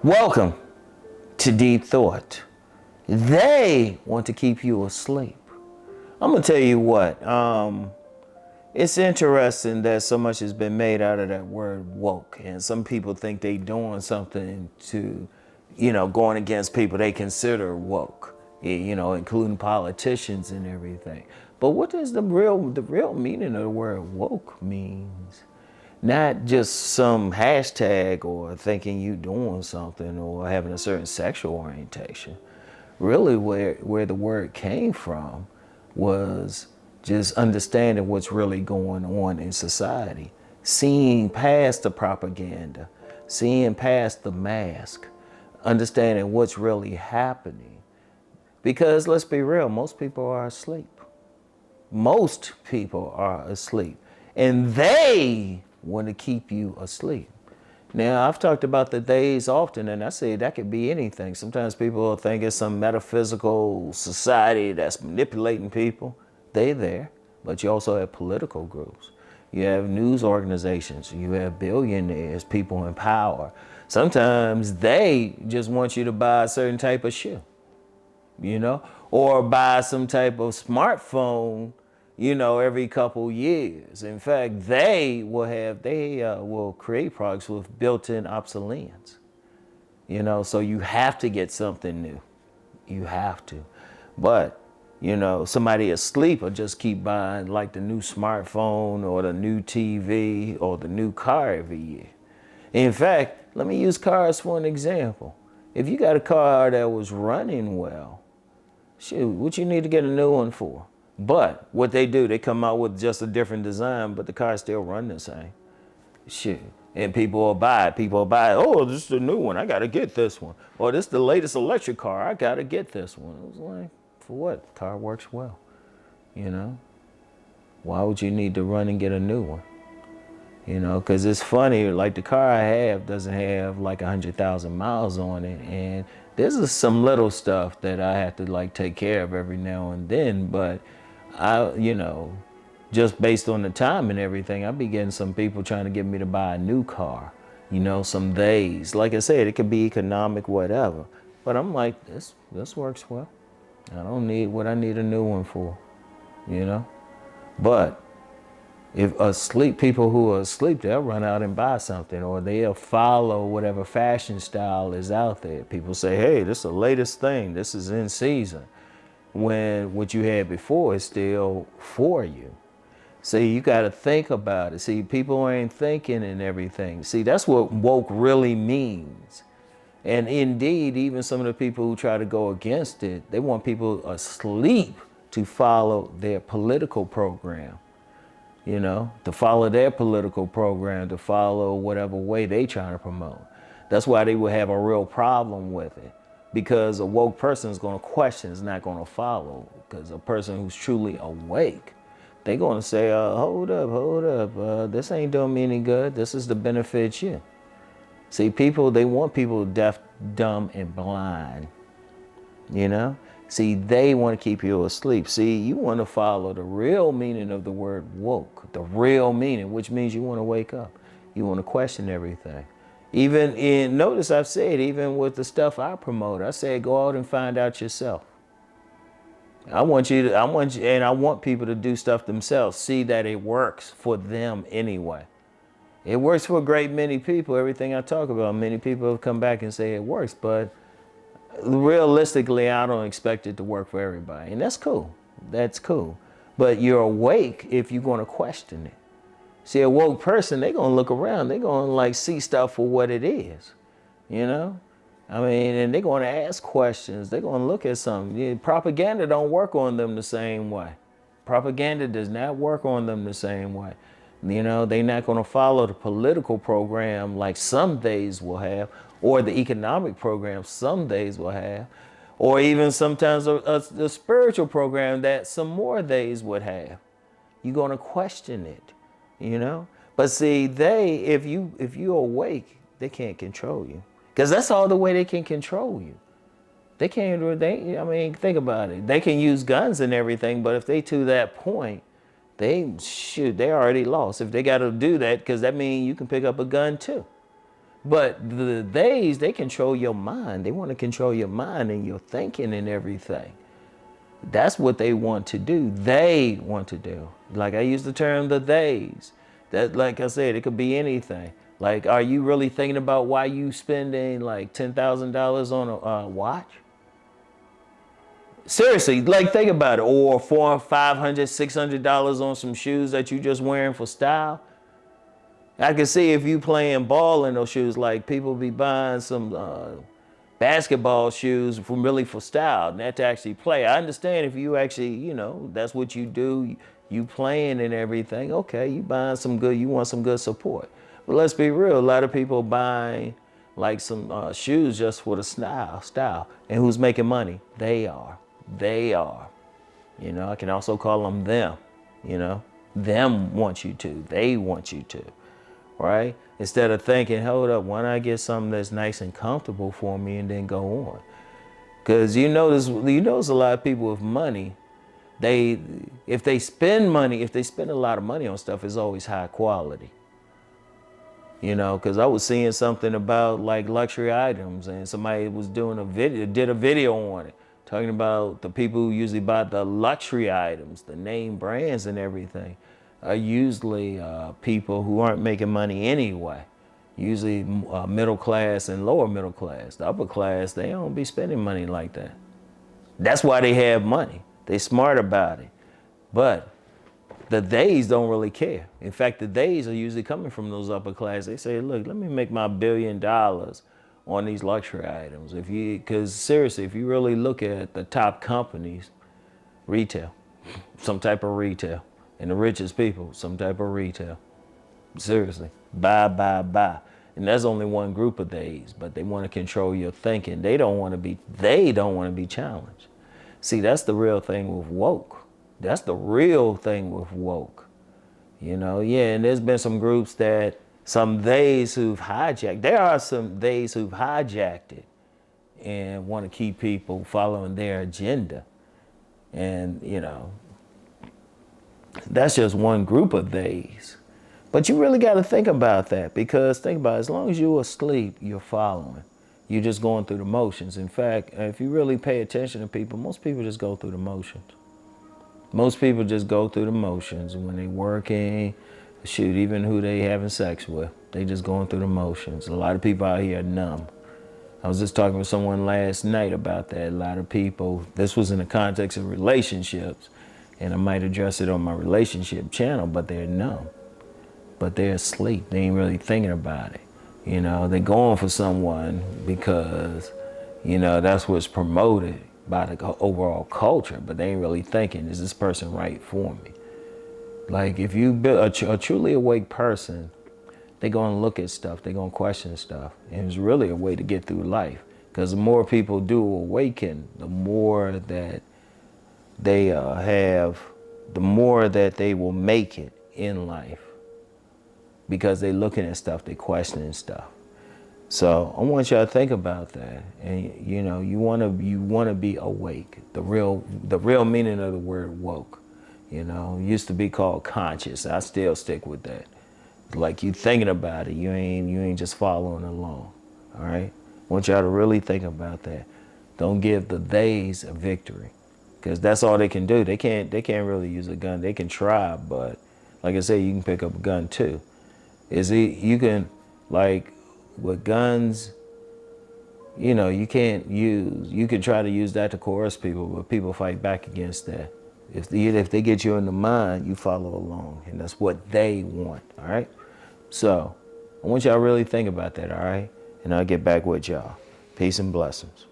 Welcome to Deep Thought. They want to keep you asleep. I'm gonna tell you what. It's interesting that so much has been made out of that word woke, and some people think they doing something to, going against people they consider woke, including politicians and everything. But what does the real meaning of the word woke means? Not just some hashtag or thinking you doing something or having a certain sexual orientation. Really where the word came from was just understanding what's really going on in society, seeing past the propaganda, seeing past the mask, understanding what's really happening. Because let's be real, most people are asleep. Most people are asleep. And they want to keep you asleep. Now, I've talked about the days often, and I say that could be anything. Sometimes people think it's some metaphysical society that's manipulating people. They're there, but you also have political groups. You have news organizations. You have billionaires, people in power. Sometimes they just want you to buy a certain type of shoe, or buy some type of smartphone every couple years. In fact, they will create products with built-in obsolescence. So you have to get something new. You have to. But, somebody asleep will just keep buying like the new smartphone or the new TV or the new car every year. In fact, let me use cars for an example. If you got a car that was running well, shoot, what you need to get a new one for? But what they do, they come out with just a different design, but the car still run the same. Shit. And people will buy it. People will buy it. Oh, this is the new one. I got to get this one. Or this is the latest electric car. I got to get this one. It was like, for what? The car works well. Why would you need to run and get a new one? Because it's funny, like the car I have doesn't have like 100,000 miles on it. And there's some little stuff that I have to like take care of every now and then. But just based on the time and everything, I be getting some people trying to get me to buy a new car, some days. Like I said, it could be economic, whatever. But I'm like, this works well. I don't need what I need a new one for, But if people who are asleep, they'll run out and buy something, or they'll follow whatever fashion style is out there. People say, hey, this is the latest thing. This is in season. When what you had before is still for you. See, you got to think about it. See, people ain't thinking and everything. See, that's what woke really means. And indeed, even some of the people who try to go against it, they want people asleep to follow their political program. To follow their political program, to follow whatever way they trying to promote. That's why they would have a real problem with it. Because a woke person is going to question, is not going to follow. Because a person who's truly awake, they're going to say, hold up, this ain't doing me any good. This is to benefit you. See, they want people deaf, dumb, and blind. See, they want to keep you asleep. See, you want to follow the real meaning of the word woke, the real meaning, which means you want to wake up. You want to question everything. Notice I've said, even with the stuff I promote, I say, go out and find out yourself. I want people to do stuff themselves, see that it works for them anyway. It works for a great many people. Everything I talk about, many people have come back and say it works, but realistically, I don't expect it to work for everybody. And that's cool. That's cool. But you're awake if you're going to question it. See, a woke person, they're going to look around. They're going to see stuff for what it is. And they're going to ask questions. They're going to look at something. Propaganda don't work on them the same way. Propaganda does not work on them the same way. They're not going to follow the political program like some days will have, or the economic program some days will have, or even sometimes the spiritual program that some more days would have. You're going to question it, But see, if you're awake, they can't control you. Because that's all the way they can control you. They can't, think about it. They can use guns and everything, but if they to that point, they already lost. If they got to do that, because that means you can pick up a gun too. But the theys, they control your mind. They want to control your mind and your thinking and everything. That's what they want to do. They want to do. Like I use the term the theys. That, like I said, it could be anything. Like, are you really thinking about why you spending like $10,000 on a watch? Seriously, like think about it. Or $400, $500, $600 on some shoes that you just wearing for style. I can see if you playing ball in those shoes, like people be buying some basketball shoes for style, not to actually play. I understand if you actually, that's what you do, you playing and everything. Okay, you buying some good, you want some good support. But let's be real, a lot of people buying like some shoes just for the style. And who's making money? They are. I can also call them them. Them want you to. They want you to. Right? Instead of thinking, hold up, why don't I get something that's nice and comfortable for me and then go on? Because you notice a lot of people with money, if they spend a lot of money on stuff, it's always high quality. Because I was seeing something about like luxury items, and somebody was did a video on it, talking about the people who usually buy the luxury items, the name brands and everything, are usually people who aren't making money anyway. Usually middle class and lower middle class. The upper class, they don't be spending money like that. That's why they have money. They smart about it. But the theys don't really care. In fact, the theys are usually coming from those upper class. They say, look, let me make my $1 billion on these luxury items. Because seriously, if you really look at the top companies, retail, some type of retail. And the richest people, some type of retail. Seriously, buy. And that's only one group of theys, but they want to control your thinking. They don't want to be challenged. See, that's the real thing with woke. That's the real thing with woke. And there's been some groups some theys who've hijacked. There are some theys who've hijacked it and want to keep people following their agenda. And, that's just one group of theys. But you really got to think about that, because think about it, as long as you're asleep, you're following. You're just going through the motions. In fact, if you really pay attention to people, most people just go through the motions. Most people just go through the motions when they working, even who they having sex with. They just going through the motions. A lot of people out here are numb. I was just talking with someone last night about that. A lot of people, this was in the context of relationships, and I might address it on my relationship channel, but they're numb. But they're asleep. They ain't really thinking about it. They're going for someone because, that's what's promoted by the overall culture, but they ain't really thinking, is this person right for me? Like, if you build a truly awake person, they're going to look at stuff, they're going to question stuff. And it's really a way to get through life. Because the more people do awaken, the more that they the more that they will make it in life. Because they're looking at stuff, they're questioning stuff. So I want y'all to think about that. And you want to be awake. The real meaning of the word woke. It used to be called conscious. I still stick with that. Like, you thinking about it. You ain't just following along. All right? I want y'all to really think about that. Don't give the theys a victory, because that's all they can do. They can't really use a gun. They can try, but like I said, you can pick up a gun too. You can, like, with guns, you can try to use that to coerce people, but people fight back against that. If they get you in the mind, you follow along, and that's what they want, all right? So I want y'all to really think about that, all right? And I'll get back with y'all. Peace and blessings.